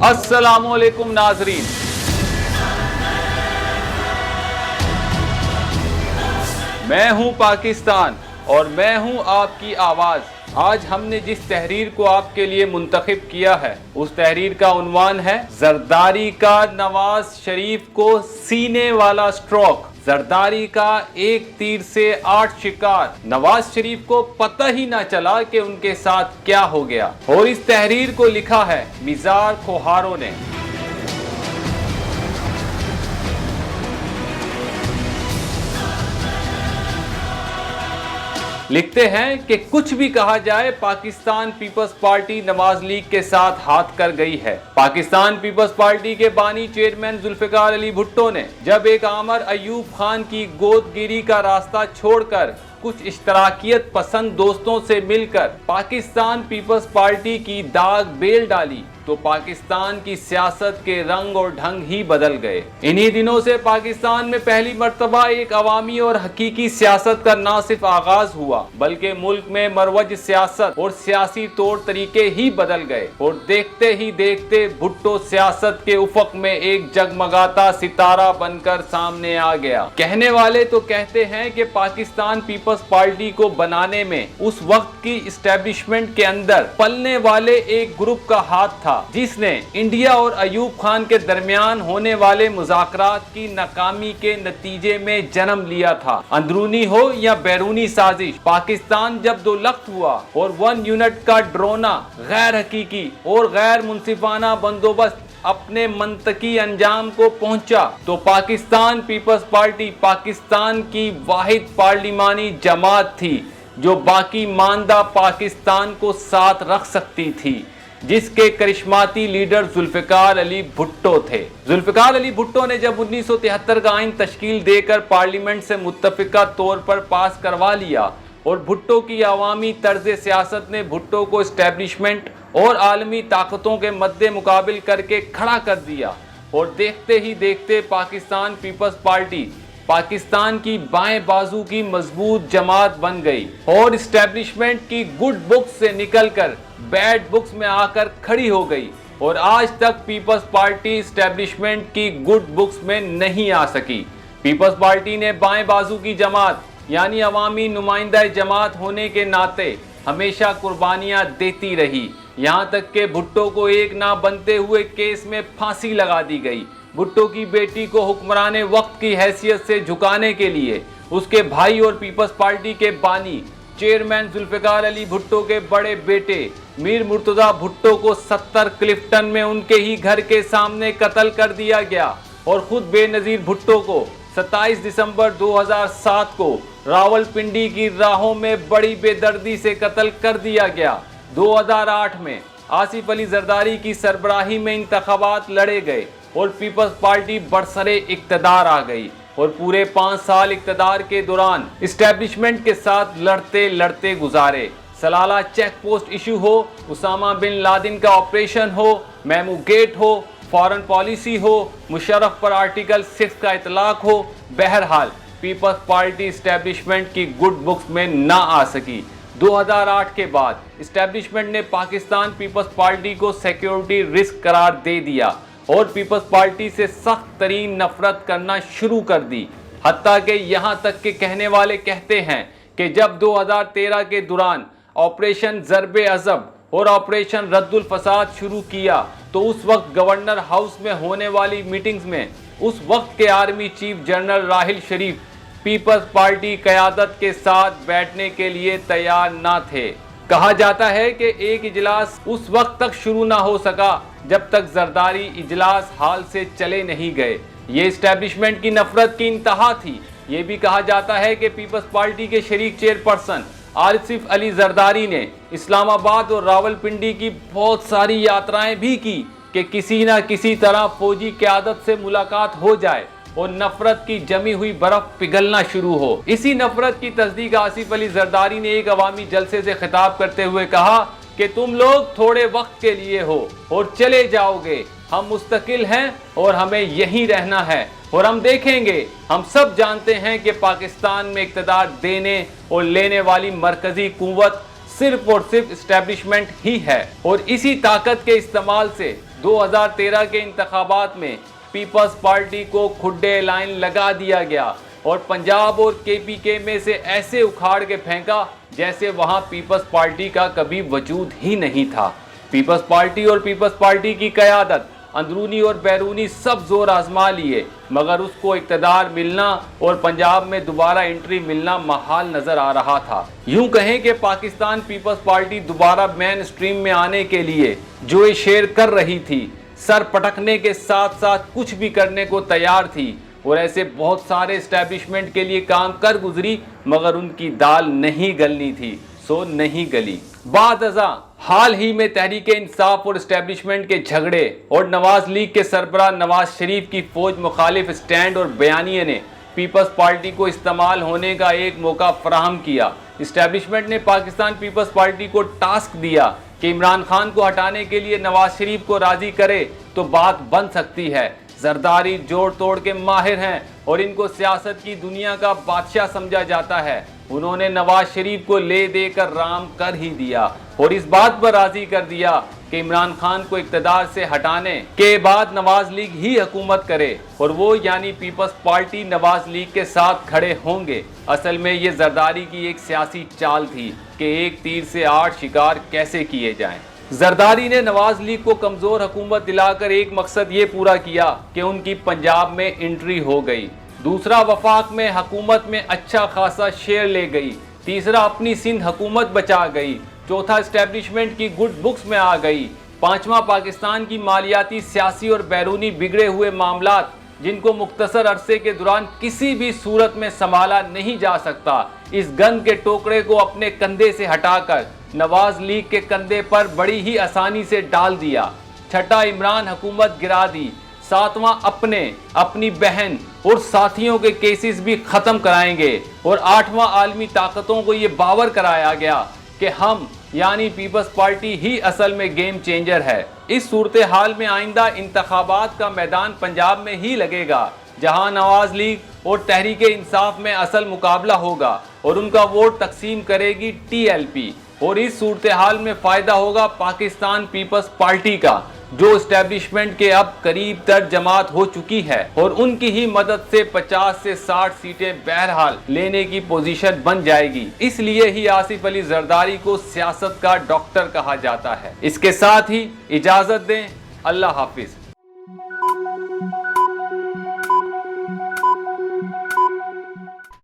अस्सलाम वालेकुम नाजरीन, मैं हूं पाकिस्तान और मैं हूं आपकी आवाज़। आज हमने जिस तहरीर को आपके लिए मुंतखब किया है उस तहरीर का उन्वान है जरदारी का नवाज शरीफ को सीने वाला स्ट्रोक। जरदारी का एक तीर से 8 शिकार। नवाज शरीफ को पता ही ना चला कि उनके साथ क्या हो गया। और इस तहरीर को लिखा है मिजार खोहारों ने। लिखते हैं कि कुछ भी कहा जाए, पाकिस्तान पीपल्स पार्टी नवाज लीग के साथ हाथ कर गई है। पाकिस्तान पीपल्स पार्टी के बानी चेयरमैन जुल्फिकार अली भुट्टो ने जब एक आमर अयूब खान की गोदगिरी का रास्ता छोड़कर कुछ इश्तराकियत पसंद दोस्तों से मिलकर पाकिस्तान पीपल्स पार्टी की दाग बेल डाली तो पाकिस्तान की सियासत के रंग और ढंग ही बदल गए। इन्हीं दिनों से पाकिस्तान में पहली मर्तबा एक अवामी और हकीकी सियासत का न सिर्फ आगाज हुआ बल्कि मुल्क में मरवज सियासत और सियासी तौर तरीके ही बदल गए। और देखते ही देखते भुट्टो सियासत के उफक में एक जगमगाता सितारा बनकर सामने आ गया। कहने वाले तो कहते हैं कि पाकिस्तान पीपल्स पार्टी को बनाने में उस वक्त की इस्टेब्लिशमेंट के अंदर पलने वाले एक ग्रुप का हाथ था जिसने इंडिया और अयूब खान के दरमियान होने वाले मुज़ाकरात की नाकामी के नतीजे में जन्म लिया था। अंदरूनी हो या बैरूनी साजिश, पाकिस्तान जब दो लख्त हुआ और 1 यूनिट का ड्रोना गैर हकीकी और गैर मुनसिफाना बंदोबस्त अपने मंतकी अंजाम को पहुंचा तो पाकिस्तान पीपल्स पार्टी पाकिस्तान की वाहिद पार्लिमानी जमात थी जो बाकी मानदा पाकिस्तान को साथ रख सकती थी, जिसके करिश्माती लीडर जुल्फिकार अली भुट्टो थे। जुल्फिकार अली भुट्टो ने जब 1973 का आइन तश्कील देकर पार्लियामेंट से मुत्तफिका तौर पर पास करवा लिया और भुट्टो की अवामी तर्ज सियासत ने भुट्टो को इस्टेब्लिशमेंट और आलमी ताकतों के मद्दे मुकाबिल करके खड़ा कर दिया और देखते ही देखते पाकिस्तान पीपल्स पार्टी पाकिस्तान की बाएं बाजू की मजबूत जमात बन गई और इस्टेब्लिशमेंट की गुड बुक्स से निकलकर बैड बुक्स में आकर खड़ी हो गई। और आज तक पीपल्स पार्टी इस्टेब्लिशमेंट की गुड बुक्स में नहीं आ सकी। पीपल्स पार्टी ने बाएं बाजू की जमात यानी अवामी नुमाइंदा जमात होने के नाते हमेशा कुर्बानियां देती रही, यहाँ तक कि भुट्टो को एक ना बनते हुए केस में फांसी लगा दी गई। भुट्टो की बेटी को हुक्मराने वक्त की हैसियत से झुकाने के लिए उसके भाई और पीपल्स पार्टी के बानी चेयरमैन जुल्फिकार अली भुट्टो के बड़े बेटे मीर मुर्तजा भुट्टो को 70 क्लिफ्टन में उनके ही घर के सामने कत्ल कर दिया गया और खुद बेनजीर भुट्टो को 27 दिसंबर 2007 को रावलपिंडी की राहों में बड़ी बेदर्दी से कत्ल कर दिया गया। 2008 में आसिफ अली जरदारी की सरबराही में इंतखाबात लड़े गए और पीपल्स पार्टी बरसरे इक्तदार आ गई और पूरे 5 साल इक्तदार के दौरान इस्टेब्लिशमेंट के साथ लड़ते लड़ते गुजारे। सलाला चेक पोस्ट इशू हो, उसामा बिन लादेन का ऑपरेशन हो, मेमू गेट हो, फॉरेन पॉलिसी हो, मुशर्रफ पर आर्टिकल 6 का इतलाक हो, बहरहाल पीपल्स पार्टी इस्टेब्लिशमेंट की गुड बुक्स में ना आ सकी। 2008 के बाद इस्टेब्लिशमेंट ने पाकिस्तान पीपल्स पार्टी को सिक्योरिटी रिस्क करार दे दिया और पीपल्स पार्टी से सख्त तरीन नफरत करना शुरू कर दी। हत्ता कि यहाँ तक के कहने वाले कहते हैं कि जब 2013 के दौरान ऑपरेशन ज़रबे अज़ब और ऑपरेशन रद्दुल फसाद शुरू किया तो उस वक्त गवर्नर हाउस में होने वाली मीटिंग्स में उस वक्त के आर्मी चीफ जनरल राहिल शरीफ पीपल्स पार्टी क़यादत के साथ बैठने के लिए तैयार ना थे। कहा जाता है कि एक इजलास उस वक्त तक शुरू ना हो सका जब तक जरदारी इजलास हाल से चले नहीं गए। ये इस्टेब्लिशमेंट की नफरत की इंतहा थी। ये भी कहा जाता है कि पीपल्स पार्टी के शरीक चेयरपर्सन आसिफ अली जरदारी ने इस्लामाबाद और रावलपिंडी की बहुत सारी यात्राएं भी की कि किसी न किसी तरह फौजी क़यादत से मुलाकात हो जाए और नफरत की जमी हुई बर्फ पिघलना शुरू हो। इसी नफरत की तस्दीक आसिफ अली जरदारी ने एक अवामी जलसे से खिताब करते हुए कहा कि तुम लोग थोड़े वक्त के लिए हो और चले जाओगे, हम मुस्तकिल हैं और हमें यहीं रहना है और हम देखेंगे। हम सब जानते हैं कि पाकिस्तान में इक़्तिदार देने और लेने वाली मरकजी कुव्वत सिर्फ और सिर्फ इस्टेब्लिशमेंट ही है और इसी ताकत के इस्तेमाल से 2013 کے انتخابات میں پیپلز پارٹی کو کھڈے لائن لگا دیا گیا اور پنجاب اور کے پی کے میں سے ایسے اکھاڑ کے پھینکا جیسے وہاں پیپلز پارٹی کا کبھی وجود ہی نہیں تھا۔ پیپلز پارٹی اور پیپلز پارٹی کی قیادت اندرونی اور بیرونی سب زور آزما لیے، مگر اس کو اقتدار ملنا اور پنجاب میں دوبارہ انٹری ملنا محال نظر آ رہا تھا۔ یوں کہیں کہ پاکستان پیپلز پارٹی دوبارہ مین سٹریم میں آنے کے لیے جو یہ شیر کر رہی تھی، سر پٹکنے کے ساتھ ساتھ کچھ بھی کرنے کو تیار تھی، اور ایسے بہت سارے اسٹیبلشمنٹ کے لیے کام کر گزری، مگر ان کی دال نہیں گلنی تھی، سو نہیں گلی۔ بعد ازاں حال ہی میں تحریک انصاف اور اسٹیبلشمنٹ کے جھگڑے اور نواز لیگ کے سربراہ نواز شریف کی فوج مخالف اسٹینڈ اور بیانیے نے پیپلز پارٹی کو استعمال ہونے کا ایک موقع فراہم کیا۔ اسٹیبلشمنٹ نے پاکستان پیپلز پارٹی کو ٹاسک دیا کہ عمران خان کو ہٹانے کے لیے نواز شریف کو راضی کرے تو بات بن سکتی ہے۔ زرداری جوڑ توڑ کے ماہر ہیں اور ان کو سیاست کی دنیا کا بادشاہ سمجھا جاتا ہے۔ انہوں نے نواز شریف کو لے دے کر رام کر ہی دیا اور اس بات پر راضی کر دیا کہ عمران خان کو اقتدار سے ہٹانے کے بعد نواز لیگ ہی حکومت کرے اور وہ یعنی پیپلز پارٹی نواز لیگ کے ساتھ کھڑے ہوں گے۔ اصل میں یہ زرداری کی ایک سیاسی چال تھی کہ ایک تیر سے 8 شکار کیسے کیے جائیں۔ زرداری نے نواز لیگ کو کمزور حکومت دلا کر ایک مقصد یہ پورا کیا کہ ان کی پنجاب میں انٹری ہو گئی، دوسرا وفاق میں حکومت میں اچھا خاصا شیئر لے گئی، تیسرا اپنی سندھ حکومت بچا گئی، چوتھا اسٹیبلشمنٹ کی گڈ بکس میں آ گئی، پانچواں پاکستان کی مالیاتی، سیاسی اور بیرونی بگڑے ہوئے معاملات جن کو مختصر عرصے کے دوران کسی بھی صورت میں سنبھالا نہیں جا سکتا، اس گند کے ٹوکرے کو اپنے کندھے سے ہٹا کر نواز لیگ کے کندھے پر بڑی ہی آسانی سے ڈال دیا۔ چھٹا عمران حکومت گرا دی، ساتواں اپنی بہن اور ساتھیوں کے کیسز بھی ختم کرائیں گے، اور آٹھواں عالمی طاقتوں کو یہ باور کرایا گیا کہ ہم یعنی پیپلز پارٹی ہی اصل میں گیم چینجر ہے۔ اس صورتحال میں آئندہ انتخابات کا میدان پنجاب میں ہی لگے گا، جہاں نواز لیگ اور تحریک انصاف میں اصل مقابلہ ہوگا اور ان کا ووٹ تقسیم کرے گی ٹی ایل پی، اور اس صورتحال میں فائدہ ہوگا پاکستان پیپلز پارٹی کا، جو اسٹیبلشمنٹ کے اب قریب تر جماعت ہو چکی ہے اور ان کی ہی مدد سے 50 سے 60 سیٹیں بہرحال لینے کی پوزیشن بن جائے گی۔ اس لیے ہی آصف علی زرداری کو سیاست کا ڈاکٹر کہا جاتا ہے۔ اس کے ساتھ ہی اجازت دیں، اللہ حافظ۔